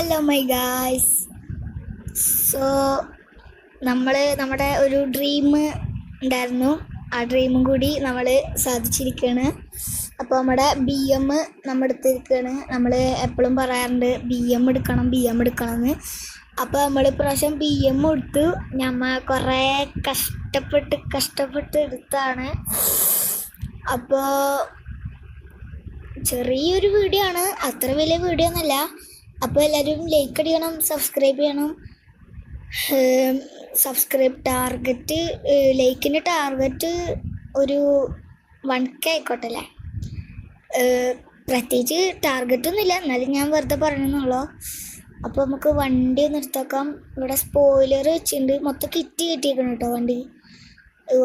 Hello my guys. So നമ്മുടെ ഒരു dream ഉണ്ടായിരുന്നു. ആ ഡ്രീമും കൂടി നമ്മൾ സാധിച്ചിരിക്കുകയാണ്. അപ്പോൾ നമ്മുടെ BM നമ്മൾ എടുത്തിരിക്കുകയാണ്. നമ്മൾ എപ്പോഴും പറയാറുണ്ട് BM എടുക്കണം എന്ന്. അപ്പോൾ നമ്മൾ ഇപ്രാവശ്യം BM എടുത്തു. നമ്മൾ കുറേ കഷ്ടപ്പെട്ട് എടുത്താണ്. അപ്പോൾ ചെറിയൊരു വീഡിയോ ആണ്, അത്ര വലിയ വീഡിയോ ഒന്നുമല്ല. അപ്പോൾ എല്ലാവരും ലൈക്ക് അടിക്കണം, സബ്സ്ക്രൈബ് ചെയ്യണം. ടാർഗറ്റ് ലൈക്കിൻ്റെ ടാർഗറ്റ് ഒരു 1K ആയിക്കോട്ടെ അല്ലേ. പ്രത്യേകിച്ച് ടാർഗറ്റൊന്നുമില്ല, എന്നാലും ഞാൻ വെറുതെ പറഞ്ഞെന്നുള്ളൂ. അപ്പോൾ നമുക്ക് വണ്ടി ഒന്ന് എടുത്തേക്കാം. ഇവിടെ സ്പോയിലർ വെച്ചിട്ടുണ്ട്, മൊത്തം കിറ്റ് കിട്ടിയിരിക്കണം കേട്ടോ.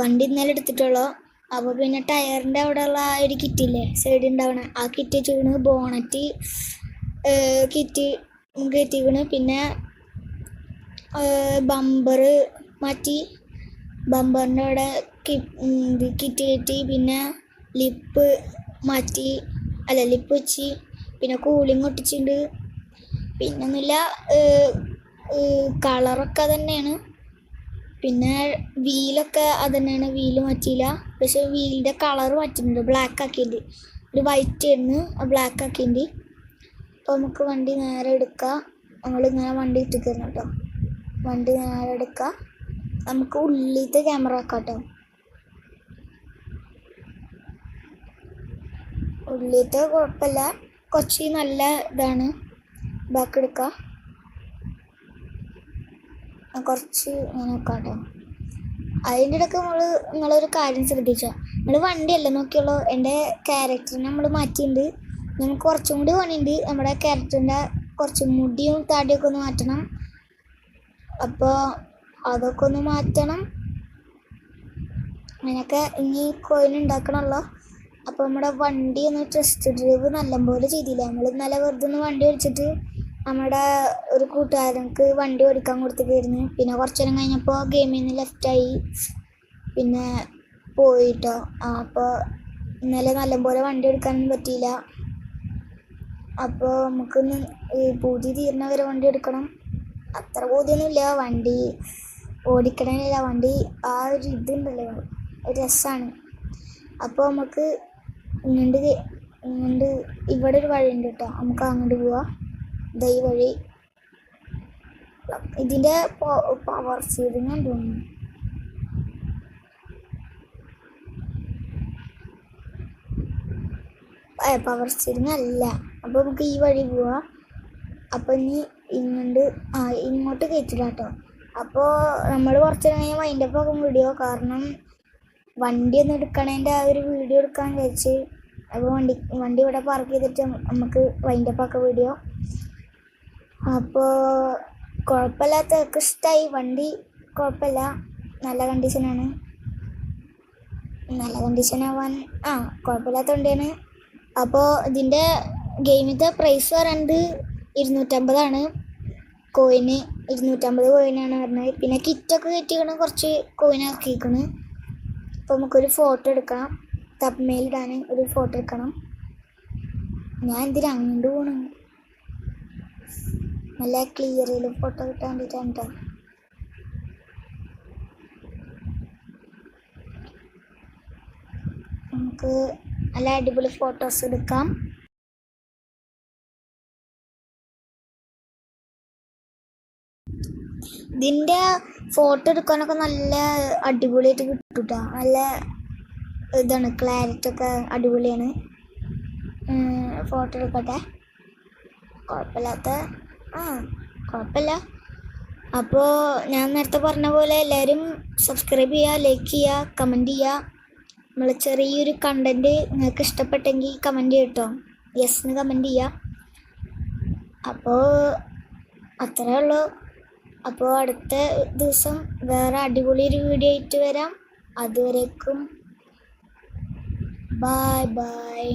വണ്ടി ഇന്നലെ എടുത്തിട്ടുള്ളൂ. അപ്പോൾ പിന്നെ ടയറിൻ്റെ അവിടെയുള്ള ആ ഒരു കിറ്റില്ലേ സൈഡ് ഉണ്ടാവണേ, ആ കിറ്റ് വെച്ചിരിക്കണ്. ബോണറ്റ് കിറ്റ് കയറ്റിക്കണ്. പിന്നെ ബമ്പർ മാറ്റി, ബമ്പറിൻ്റെ അവിടെ കിറ്റ് കയറ്റി. പിന്നെ ലിപ്പ് വെച്ച്, പിന്നെ കൂളിങ് ഒട്ടിച്ചിട്ടുണ്ട്. പിന്നൊന്നുമില്ല, കളറൊക്കെ തന്നെയാണ്. പിന്നെ വീലൊക്കെ അത് തന്നെയാണ്, വീല് മാറ്റിയില്ല. പക്ഷെ വീലിൻ്റെ കളർ മാറ്റിയിട്ടുണ്ട്, ബ്ലാക്ക് ആക്കിയിട്ടുണ്ട്. ഒരു വൈറ്റ് ആയിരുന്നു, ബ്ലാക്ക് ആക്കിയിട്ടുണ്ട്. അപ്പോൾ നമുക്ക് വണ്ടി നേരെ എടുക്കാം. നമ്മളിങ്ങനെ വണ്ടി ഇട്ടിരിക്കുന്നു കേട്ടോ. വണ്ടി നേരെ എടുക്കാം. നമുക്ക് ഉള്ളിലത്തെ ക്യാമറ ആക്കാം കേട്ടോ. ഉള്ളിലത്തെ കുഴപ്പമില്ല, കുറച്ച് നല്ല ഇതാണ്. ബാക്ക് എടുക്കാം, കുറച്ച് ഇങ്ങനെ വെക്കാം കേട്ടോ. അതിൻ്റെ ഇടയ്ക്ക് നിങ്ങളൊരു കാര്യം ശ്രദ്ധിച്ചോ, നമ്മൾ വണ്ടിയല്ല നോക്കിയുള്ളൂ, എൻ്റെ ക്യാരക്ടറിനെ നമ്മൾ മാറ്റിയിട്ടുണ്ട്. നമുക്ക് കുറച്ചും കൂടി പണിയുണ്ട്. നമ്മുടെ ക്യാരക്ടറിൻ്റെ കുറച്ച് മുടിയും താടിയൊക്കെ ഒന്ന് മാറ്റണം. അപ്പോൾ അതൊക്കെ ഒന്ന് മാറ്റണം. അങ്ങനെയൊക്കെ ഇനി കോയിൻ ഉണ്ടാക്കണമല്ലോ. അപ്പോൾ നമ്മുടെ വണ്ടി ഒന്ന് ടെസ്റ്റ് ഡ്രൈവ് നല്ലപോലെ ചെയ്തില്ല. നമ്മൾ ഇന്നലെ വെറുതെ ഒന്ന് വണ്ടി ഓടിച്ചിട്ട് നമ്മുടെ ഒരു കൂട്ടുകാരനക്ക് വണ്ടി ഓടിക്കാൻ കൊടുത്തിട്ടായിരുന്നു. പിന്നെ കുറച്ച് നേരം കഴിഞ്ഞപ്പോൾ ഗെയിമിൽ നിന്ന് ലെഫ്റ്റായി, പിന്നെ പോയിട്ടോ. അപ്പോൾ ഇന്നലെ നല്ലപോലെ വണ്ടി എടുക്കാനൊന്നും പറ്റിയില്ല. അപ്പോൾ നമുക്കൊന്ന് പൂതി തീർന്ന വരെ വണ്ടി എടുക്കണം. അത്ര പൂതിയൊന്നുമില്ല, വണ്ടി ഓടിക്കണമെന്നില്ല. വണ്ടി ആ ഒരു ഇതുണ്ടല്ലോ, രസമാണ്. അപ്പോൾ നമുക്ക് ഇങ്ങോട്ട് ഇവിടെ ഒരു വഴി ഉണ്ട് കേട്ടോ, നമുക്ക് അങ്ങോട്ട് പോവാം. ഈ വഴി ഇതിൻ്റെ പവർ സ്റ്റിയറിംഗ് തോന്നുന്നു. പവർ സ്റ്റിയറിംഗ് അല്ല. അപ്പോൾ നമുക്ക് ഈ വഴി പോവാം. അപ്പോൾ ഇനി ഇങ്ങോട്ട് കയറ്റില്ല കേട്ടോ. അപ്പോൾ നമ്മൾ കുറച്ച് കഴിഞ്ഞാൽ വൈൻഡപ്പ് ആക്കും വീഡിയോ. കാരണം വണ്ടി ഒന്ന് എടുക്കണേൻ്റെ ആ ഒരു വീഡിയോ എടുക്കാൻ വിചാരിച്ച്. അപ്പോൾ വണ്ടി ഇവിടെ പാർക്ക് ചെയ്തിട്ട് നമുക്ക് വൈൻഡപ്പ് ആക്കാം വീഡിയോ. അപ്പോൾ കുഴപ്പമില്ലാത്തവർക്ക് ഇഷ്ടമായി വണ്ടി, കുഴപ്പമില്ല, നല്ല കണ്ടീഷനാണ്. നല്ല കണ്ടീഷനാവാൻ കുഴപ്പമില്ലാത്ത വണ്ടിയാണ്. അപ്പോൾ ഇതിൻ്റെ ഗെയിമിൻ്റെ പ്രൈസ് പറയുന്നത് 250 കോയിന്. 250 കോയിനാണ് പറഞ്ഞത്. പിന്നെ കിറ്റൊക്കെ കയറ്റിക്കണം, കുറച്ച് കോയിൻ ഇറക്കിക്കണം. അപ്പോൾ നമുക്കൊരു ഫോട്ടോ എടുക്കണം, തബ്മേലിടാൻ ഒരു ഫോട്ടോ എടുക്കണം. ഞാൻ എന്തിനാ അങ്ങോട്ട് പോകണം, നല്ല ക്ലിയറിൽ ഫോട്ടോ കിട്ടാൻ വേണ്ടിയിട്ടാണ് കേട്ടോ. നമുക്ക് നല്ല അടിപൊളി ഫോട്ടോസ് എടുക്കാം. ഇതിൻ്റെ ഫോട്ടോ എടുക്കാനൊക്കെ നല്ല അടിപൊളിയായിട്ട് കിട്ടും കേട്ടോ. നല്ല ഇതാണ്, ക്ലാരിറ്റി ഒക്കെ അടിപൊളിയാണ്. ഫോട്ടോ എടുക്കട്ടെ, കുഴപ്പമില്ല. അപ്പോൾ ഞാൻ നേരത്തെ പറഞ്ഞ പോലെ എല്ലാവരും സബ്സ്ക്രൈബ് ചെയ്യുക, ലൈക്ക് ചെയ്യുക, കമൻറ്റ് ചെയ്യുക. നമ്മൾ ചെറിയൊരു കണ്ടൻറ്റ് നിങ്ങൾക്ക് ഇഷ്ടപ്പെട്ടെങ്കിൽ കമൻറ്റ് ചെയ്യട്ടോ, യെസ്ന്ന് കമൻറ്റ് ചെയ്യുക. അപ്പോൾ അത്രയേ ഉള്ളൂ. അപ്പോൾ അടുത്ത ദിവസം വേറെ അടിപൊളി ഒരു വീഡിയോ ആയിട്ട് വരാം. അതുവരേക്കും ബൈ.